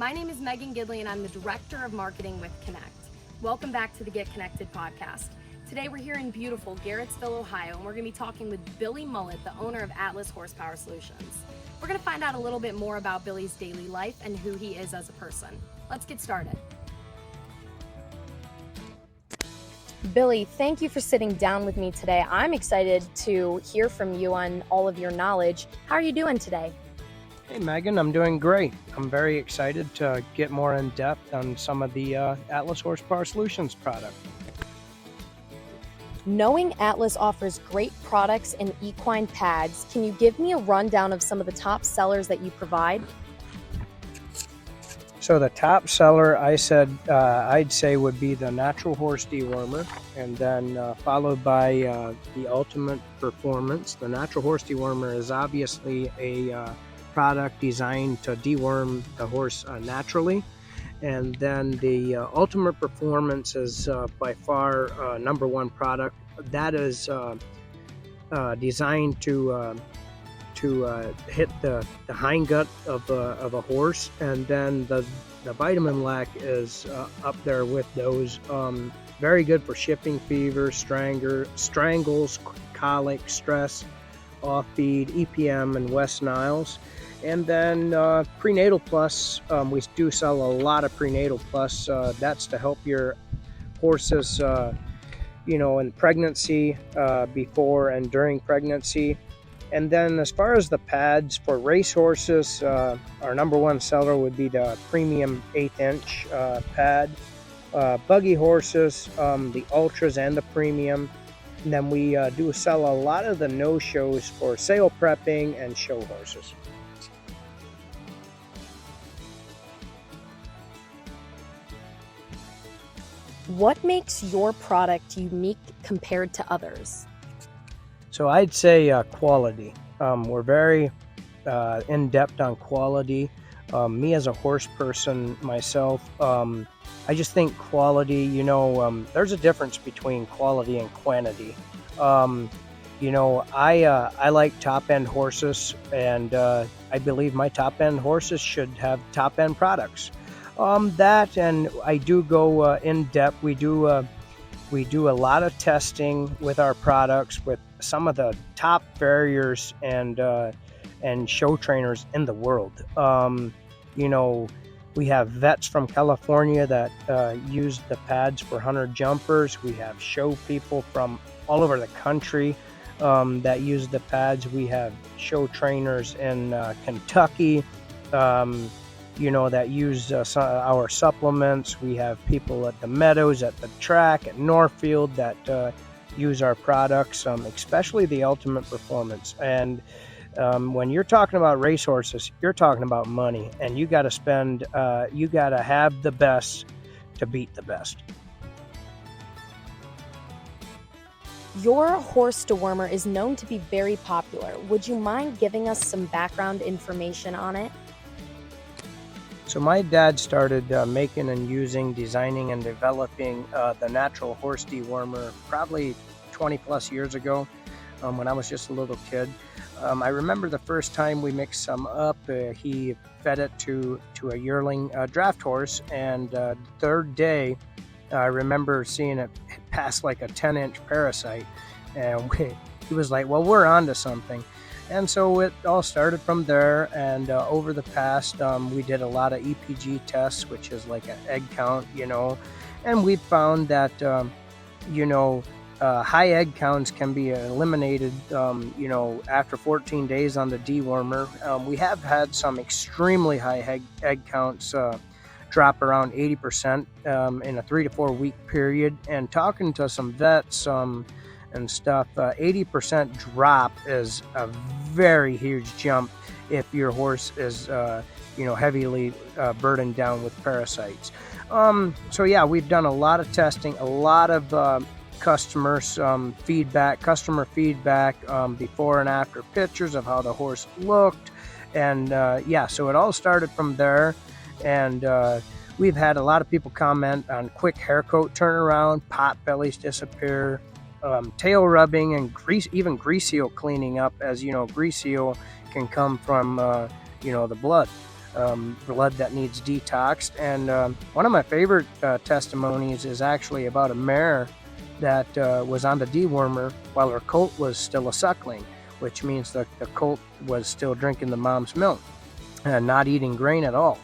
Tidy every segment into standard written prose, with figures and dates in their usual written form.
My name is Megan Gidley and I'm the Director of Marketing with Connect. Welcome back to the Get Connected podcast. Today we're here in beautiful Garrettsville, Ohio, and we're going to be talking with Billy Mullet, the owner of Atlas Horsepower Solutions. We're going to find out a little bit more about Billy's daily life and who he is as a person. Let's get started. Billy, thank you for sitting down with me today. I'm excited to hear from you on all of your knowledge. How are you doing today? Hey Megan, I'm doing great. I'm very excited to get more in depth on some of the Atlas Horsepower Solutions product. Knowing Atlas offers great products and equine pads, can you give me a rundown of some of the top sellers that you provide? So the top seller I'd say would be the Natural Horse Dewormer, and then followed by the Ultimate Performance. The Natural Horse Dewormer is obviously a product designed to deworm the horse naturally, and then the Ultimate Performance is by far number one product that is designed to hit the hindgut of a horse, and then the Vitamin Lac is up there with those. Very good for shipping fever, strangles, colic, stress, off feed, EPM, and West Niles. And then Prenatal Plus, we do sell a lot of Prenatal Plus. That's to help your horses, in pregnancy, before and during pregnancy. And then as far as the pads for race horses, our number one seller would be the Premium 1/8" pad. Buggy horses, the Ultras and the Premium. And then we do sell a lot of the no-shows for sale prepping and show horses. What makes your product unique compared to others? So I'd say quality. We're very in-depth on quality. Me as a horse person myself, I just think quality, there's a difference between quality and quantity. I like top-end horses, and I believe my top-end horses should have top-end products. That, and I do go in depth. We do a lot of testing with our products with some of the top farriers and show trainers in the world. We have vets from California that use the pads for hunter jumpers. We have show people from all over the country that use the pads. We have show trainers in Kentucky. That use our supplements. We have people at the Meadows, at the track, at Northfield that use our products, especially the Ultimate Performance. And when you're talking about racehorses, you're talking about money, and you got to have the best to beat the best. Your horse dewormer is known to be very popular. Would you mind giving us some background information on it? So my dad started making and using, designing and developing the Natural Horse Dewormer probably 20 plus years ago when I was just a little kid. I remember the first time we mixed some up, he fed it to a yearling draft horse, and third day I remember seeing it pass like a 10-inch parasite, and he was like, well, we're on to something. And so it all started from there, and over the past, we did a lot of EPG tests, which is like an egg count, and we found that, high egg counts can be eliminated, after 14 days on the dewormer. We have had some extremely high egg counts drop around 80% in a 3 to 4 week period, and talking to some vets, and stuff, 80% drop is a very huge jump if your horse is, heavily burdened down with parasites. So yeah, we've done a lot of testing, a lot of customer feedback before and after pictures of how the horse looked, and so it all started from there. And we've had a lot of people comment on quick hair coat turnaround, pot bellies disappear, tail rubbing, and even grease seal cleaning up, as grease seal can come from the blood. blood that needs detoxed. And one of my favorite testimonies is actually about a mare that was on the dewormer while her colt was still a suckling, which means that the colt was still drinking the mom's milk and not eating grain at all.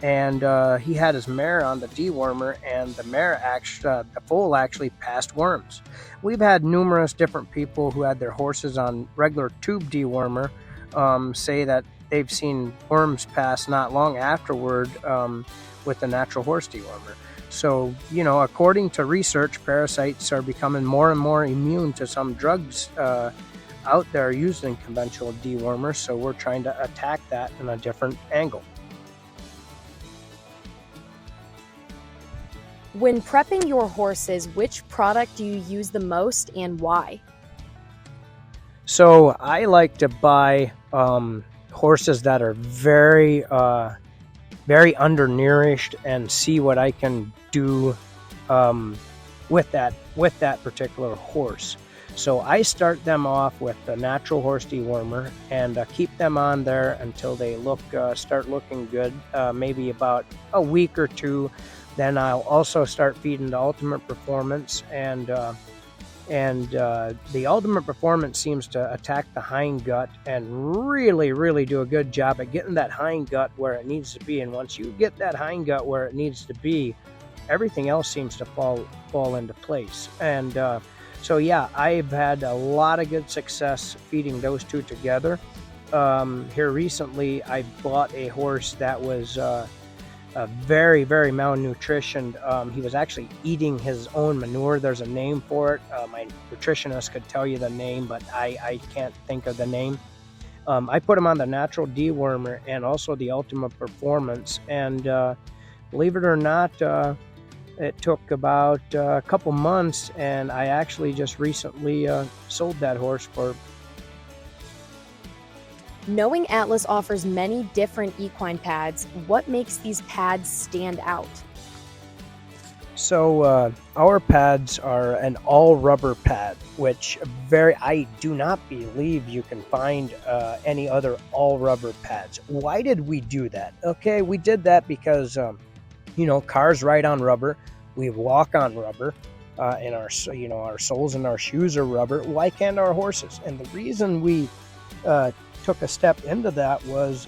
And he had his mare on the dewormer, and the mare the foal actually passed worms. We've had numerous different people who had their horses on regular tube dewormer say that they've seen worms pass not long afterward with the natural horse dewormer. So, according to research, parasites are becoming more and more immune to some drugs out there using conventional dewormers. So we're trying to attack that in a different angle. When prepping your horses, which product do you use the most and why? So I like to buy horses that are very undernourished and see what I can do with that particular horse. So I start them off with the natural horse dewormer and keep them on there until they start looking good, maybe about a week or two. Then I'll also start feeding the Ultimate Performance, and the Ultimate Performance seems to attack the hind gut and really do a good job at getting that hind gut where it needs to be. And once you get that hind gut where it needs to be, everything else seems to fall into place. And so yeah, I've had a lot of good success feeding those two together. Here recently, I bought a horse that was very malnutritioned. He was actually eating his own manure. There's a name for it. My nutritionist could tell you the name, but I can't think of the name. I put him on the natural dewormer and also the Ultimate Performance, and believe it or not, it took about a couple months, and I actually just recently sold that horse for. Knowing Atlas offers many different equine pads, what makes these pads stand out? So our pads are an all rubber pad, which I do not believe you can find any other all rubber pads. Why did we do that? Okay, we did that because cars ride on rubber, we walk on rubber, and our soles and our shoes are rubber. Why can't our horses? And the reason we took a step into that was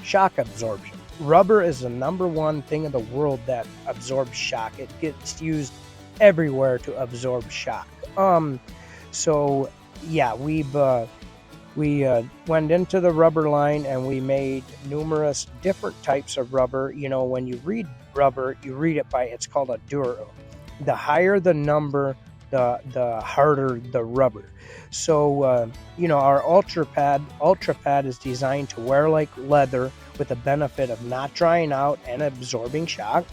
shock absorption. Rubber is the number one thing in the world that absorbs shock. It gets used everywhere to absorb shock. So yeah, we went into the rubber line and we made numerous different types of rubber. When you read rubber, you read it by, it's called a duro. The higher the number, the harder the rubber. So, our Ultra Pad is designed to wear like leather with the benefit of not drying out and absorbing shock.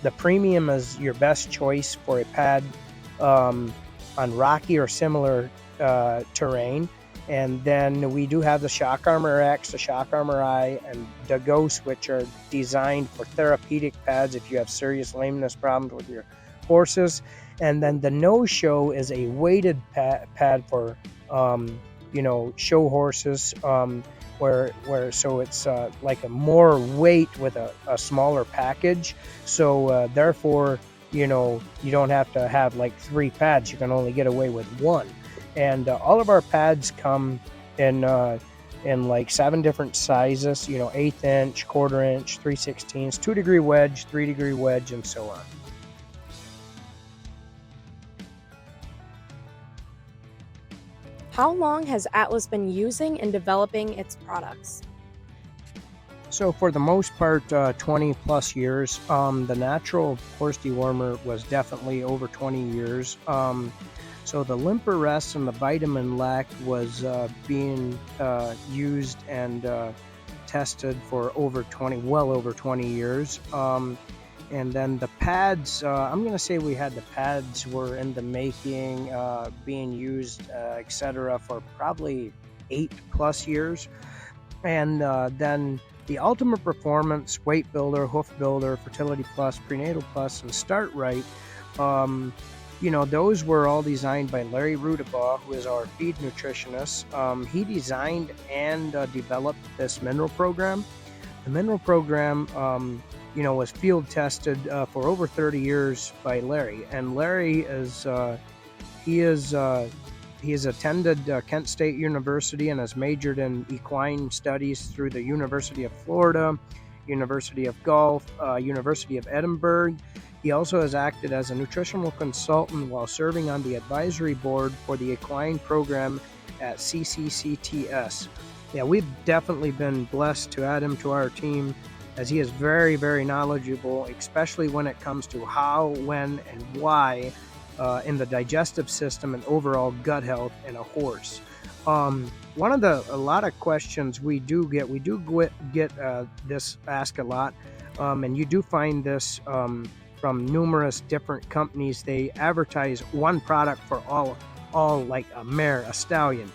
The Premium is your best choice for a pad on rocky or similar terrain. And then we do have the Shock Armor X, the Shock Armor I, and the Ghost, which are designed for therapeutic pads if you have serious lameness problems with your horses. And then the No-Show is a weighted pad for, show horses, where so it's like a more weight with a smaller package. So therefore, you don't have to have like 3 pads. You can only get away with 1. And all of our pads come in like 7 different sizes, 1/8 inch, 1/4 inch, 3/16, 2-degree wedge, 3-degree wedge, and so on. How long has Atlas been using and developing its products? So for the most part, 20 plus years. The natural horse dewormer was definitely over 20 years. So the Limper Rest and the Vitamin Lac was being used and tested for well over 20 years. And then the pads, I'm going to say the pads were in the making, being used, etc. for probably 8 plus years. And then the Ultimate Performance, Weight Builder, Hoof Builder, Fertility Plus, Prenatal Plus, and Start Right, those were all designed by Larry Rudabaugh, who is our feed nutritionist. He designed and developed this mineral program. The mineral program, was field tested for over 30 years by Larry, and Larry he has attended Kent State University and has majored in equine studies through the University of Florida, University of Gulf, University of Edinburgh. He also has acted as a nutritional consultant while serving on the advisory board for the equine program at CCCTS. Yeah, we've definitely been blessed to add him to our team, as he is very, very knowledgeable, especially when it comes to how, when, and why in the digestive system and overall gut health in a horse. A lot of questions we do get this asked a lot, and you do find this from numerous different companies. They advertise one product for all like a mare, a stallion.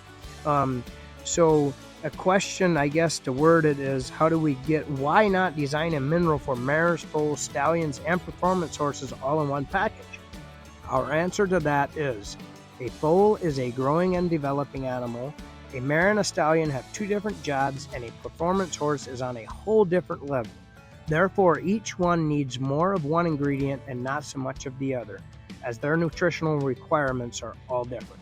So a question, I guess, to word it is, why not design a mineral for mares, foals, stallions, and performance horses all in one package? Our answer to that is, a foal is a growing and developing animal, a mare and a stallion have two different jobs, and a performance horse is on a whole different level. Therefore, each one needs more of one ingredient and not so much of the other, as their nutritional requirements are all different.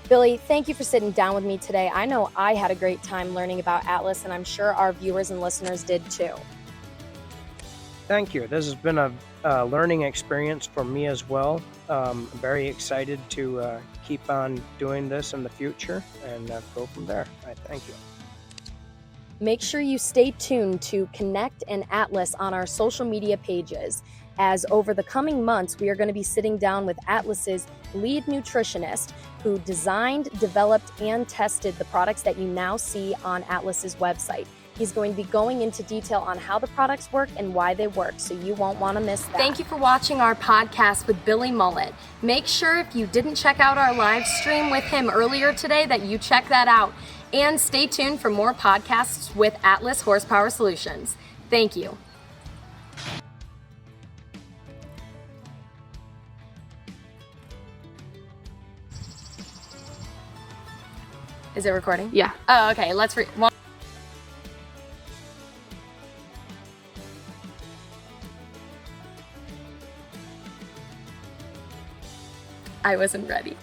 Billy, thank you for sitting down with me today. I know I had a great time learning about Atlas, and I'm sure our viewers and listeners did too. Thank you. This has been a learning experience for me as well. I'm very excited to keep on doing this in the future and go from there. All right, thank you. Make sure you stay tuned to Connect and Atlas on our social media pages, as over the coming months, we are going to be sitting down with Atlas's lead nutritionist who designed, developed, and tested the products that you now see on Atlas's website. He's going to be going into detail on how the products work and why they work, so you won't want to miss that. Thank you for watching our podcast with Billy Mullet. Make sure if you didn't check out our live stream with him earlier today that you check that out. And stay tuned for more podcasts with Atlas Horsepower Solutions. Thank you. Is it recording? Yeah. Oh, okay. Let's I wasn't ready.